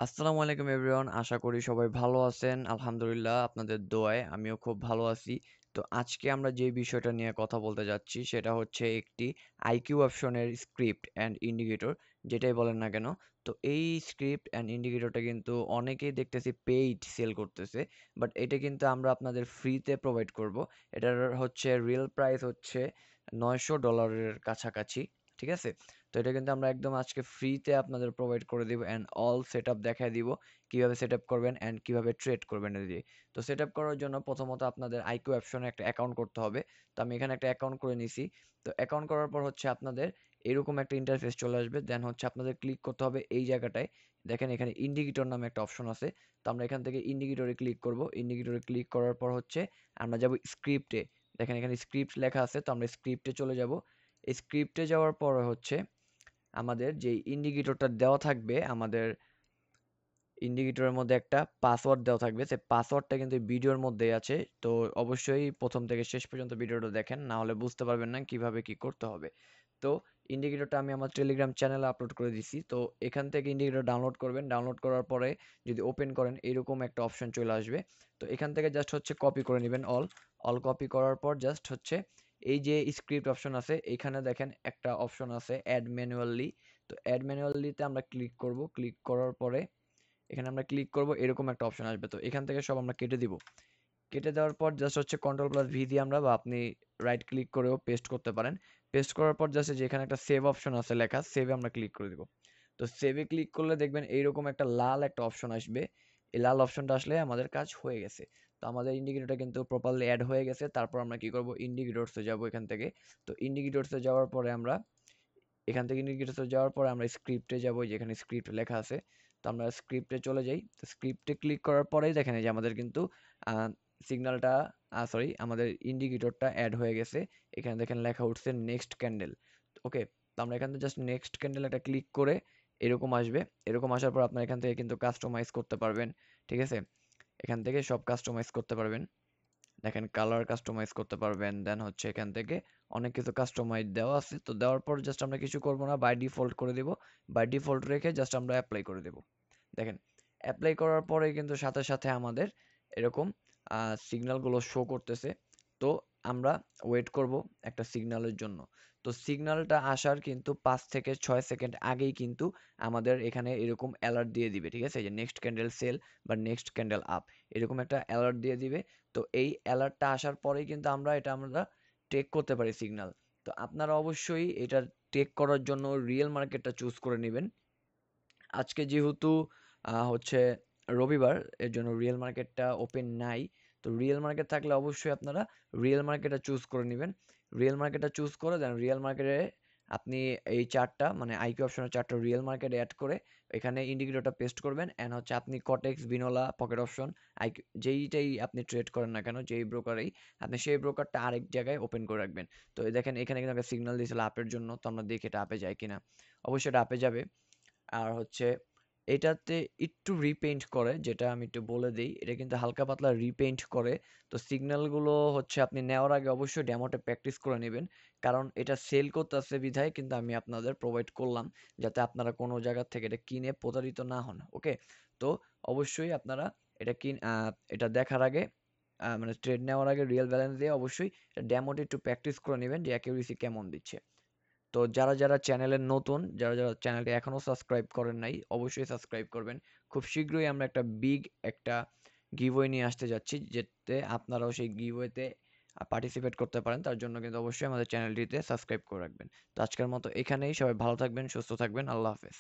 আসসালামু আলাইকুম এভরিওয়ান। আশা করি সবাই ভালো আছেন। আলহামদুলিল্লাহ আপনাদের দোয়ায় আমিও খুব ভালো আছি। তো আজকে আমরা যে বিষয়টা নিয়ে কথা বলতে যাচ্ছি সেটা হচ্ছে একটি আইকিউ অপশনের স্ক্রিপ্ট অ্যান্ড ইন্ডিকেটর যেটাই বলেন না কেন। তো এই স্ক্রিপ্ট অ্যান্ড ইন্ডিকেটরটা কিন্তু অনেকেই দেখতেছি পেইড সেল করতেছে। বাট এটা কিন্তু আমরা আপনাদের ফ্রিতে প্রোভাইড করব। এটার হচ্ছে রিয়েল প্রাইস হচ্ছে $900 কাছাকাছি। ঠিক আছে? তো এটা কিন্তু আমরা একদম আজকে ফ্রিতে আপনাদের প্রোভাইড করে দিব অ্যান্ড অল সেটআপ দেখায় দিব কিভাবে সেটআপ করবেন অ্যান্ড কিভাবে ট্রেড করবেন এটা দিয়ে। তো সেটআপ করার জন্য প্রথমত আপনাদের আইকিউ অপশনে একটা অ্যাকাউন্ট করতে হবে। তো আমি এখানে একটা অ্যাকাউন্ট করে নিছি। তো অ্যাকাউন্ট করার পর হচ্ছে আপনাদের এরকম একটা ইন্টারফেস চলে আসবে। দেন হচ্ছে আপনাদের ক্লিক করতে হবে এই জায়গাটায়। দেখেন এখানে ইন্ডিকেটর নামে একটা অপশন আছে। তো আমরা এখান থেকে ইন্ডিকেটরে ক্লিক করব। ইন্ডিকেটরে ক্লিক করার পর হচ্ছে আমরা যাব স্ক্রিপ্টে। দেখেন এখানে স্ক্রিপ্ট লেখা আছে। তো আমরা স্ক্রিপ্টে চলে যাব। স্ক্রিপ্টে যাওয়ার পরে হচ্ছে আমাদের যে ইন্ডিকেটরটা দেওয়া থাকবে আমাদের ইন্ডিকেটরের মধ্যে একটা পাসওয়ার্ড দেওয়া থাকবে। সেই পাসওয়ার্ডটা কিন্তু ভিডিওর মধ্যেই আছে। তো অবশ্যই প্রথম থেকে শেষ পর্যন্ত ভিডিওটা দেখেন, না হলে বুঝতে পারবেন না কিভাবে কি করতে হবে। তো ইন্ডিকেটরটা আমি আমার টেলিগ্রাম চ্যানেলে আপলোড করে দিছি। তো এখান থেকে ইন্ডিকেটর ডাউনলোড করবেন। ডাউনলোড করার পরে যদি ওপেন করেন এরকম একটা অপশন চলে আসবে। তো এখান থেকে জাস্ট হচ্ছে কপি করে নেবেন অল কপি করার পর জাস্ট হচ্ছে এই যে স্ক্রিপ্ট অপশন আছে এখানে দেখেন একটা অপশন আছে অ্যাড ম্যানুয়ালি। তো অ্যাড ম্যানুয়ালিতে আমরা ক্লিক করব। ক্লিক করার পরে এখানে আমরা ক্লিক করব, এরকম একটা অপশন আসবে। তো এখান থেকে সব আমরা কেটে দিব। কেটে দেওয়ার পর জাস্ট হচ্ছে কন্ট্রোল+ভি দিয়ে আমরা বা আপনি রাইট ক্লিক করেও পেস্ট করতে পারেন। পেস্ট করার পর জাস্ট যে এখানে একটা সেভ অপশন আছে লেখা, সেভে আমরা ক্লিক করে দিব। তো সেভে ক্লিক করলে দেখবেন এইরকম একটা লাল একটা অপশন আসবে। এই লাল অপশনটা আসলে আমাদের কাজ হয়ে গেছে। তো আমাদের ইন্ডিকেটরটা কিন্তু প্রপারলি অ্যাড হয়ে গেছে। তারপর আমরা কি করব, ইন্ডিকেটরসে যাব এখান থেকে। তো ইন্ডিকেটরসে যাওয়ার পরে আমরা এখান থেকে ইন্ডিকেটরসে যাওয়ার পরে আমরা স্ক্রিপ্টে যাব, যেখানে স্ক্রিপ্ট লেখা আছে। তো আমরা স্ক্রিপ্টে চলে যাই। তো স্ক্রিপ্টে ক্লিক করার পরেই দেখেন এই যে আমাদের কিন্তু সিগন্যালটা সরি আমাদের ইন্ডিকেটরটা অ্যাড হয়ে গেছে। এখানে দেখেন লেখা উঠছে নেক্সট ক্যান্ডেল। ওকে, তো আমরা এখান থেকে জাস্ট নেক্সট ক্যান্ডেল একটা ক্লিক করে এরকম আসবে। এরকম আসার পর আপনার এখান থেকে কিন্তু কাস্টমাইজ করতে পারবেন। ঠিক আছে? এখান থেকে সব কাস্টমাইজ করতে পারবেন। দেখেন কালার কাস্টমাইজ করতে পারবেন। দেন হচ্ছে এখান থেকে অনেক কিছু কাস্টমাইজ দেওয়া আছে। তো দেওয়ার পর জাস্ট আমরা কিছু করব না, বাই ডিফল্ট করে দিব। বাই ডিফল্ট রেখে জাস্ট আমরা অ্যাপ্লাই করে দেব। দেখেন অ্যাপ্লাই করার পরে কিন্তু সাথে সাথে আমাদের এরকম সিগন্যালগুলো শো করতেছে। তো আমরা ওয়েট করব একটা সিগন্যালের জন্য। তো সিগন্যালটা আসার কিন্তু 5 থেকে 6 সেকেন্ড আগেই কিন্তু আমাদের এখানে এরকম অ্যালার্ট দিয়ে দিবে। ঠিক আছে? এই যে নেক্সট ক্যান্ডেল সেল বা নেক্সট ক্যান্ডেল আপ, এরকম একটা অ্যালার্ট দিয়ে দিবে। তো এই অ্যালার্টটা আসার পরেই কিন্তু আমরা টেক করতে পারি সিগন্যাল। তো আপনারা অবশ্যই এটা টেক করার জন্য রিয়েল মার্কেটটা চুজ করে নেবেন। আজকে যেহেতু হচ্ছে রবিবার, এর জন্য রিয়েল মার্কেটটা ওপেন নাই। তো রিয়েল মার্কেট থাকলে অবশ্যই আপনারা রিয়েল মার্কেটটা চুজ করে নেবেন। রিয়েল মার্কেটটা চুজ করে দেন রিয়েল মার্কেটে আপনি এই চারটা মানে আইকিউ অপশনের চারটা রিয়েল মার্কেট অ্যাড করে এখানে ইন্ডিকেটরটা পেস্ট করবেন অ্যান্ড হচ্ছে আপনি কটেক্স, বিনোলা, পকেট অপশন আইকিউ যেইটাই আপনি ট্রেড করেন না কেন, যেই ব্রোকারেই আপনি সেই ব্রোকারটা আরেক জায়গায় ওপেন করে রাখবেন। তো এই দেখেন এখানে কিন্তু একটা সিগন্যাল দিয়েছিল আপের জন্য। তো আমরা দেখি এটা আপে যায় কিনা। অবশ্যই এটা আপে যাবে। আর হচ্ছে এটাতে একটু রিপেইন্ট করে, যেটা আমি একটু বলে দেই। এটা কিন্তু হালকা পাতলা রিপেইন্ট করে। তো সিগন্যালগুলো হচ্ছে আপনি নেওয়ার আগে অবশ্যই ডেমোতে প্র্যাকটিস করে নেবেন। কারণ এটা সেল করতেছে বিধায় কিন্তু আমি আপনাদের প্রোভাইড করলাম, যাতে আপনারা কোনো জায়গা থেকে এটা কিনে প্রতারিত না হন। ওকে? তো অবশ্যই আপনারা এটা দেখার আগে মানে ট্রেড নেওয়ার আগে রিয়েল ব্যালেন্স দিয়ে অবশ্যই ডেমোটি একটু প্র্যাকটিস করে নেবেন যে অ্যাকুরেসি কেমন দিচ্ছে। তো যারা চ্যানেলে নতুন, যারা চ্যানেলটি এখনো সাবস্ক্রাইব করেন নাই, অবশ্যই সাবস্ক্রাইব করবেন। খুব শীঘ্রই আমরা একটা বিগ একটা গিভওয়ে নিয়ে আসতে যাচ্ছি, যেতে আপনারাও সেই গিভওয়েতে পার্টিসিপেট করতে পারেন। তার জন্য কিন্তু অবশ্যই আমাদের চ্যানেলটিতে সাবস্ক্রাইব করে রাখবেন। তো আজকের মতো এখানেই। সবাই ভালো থাকবেন, সুস্থ থাকবেন। আল্লাহ হাফেজ।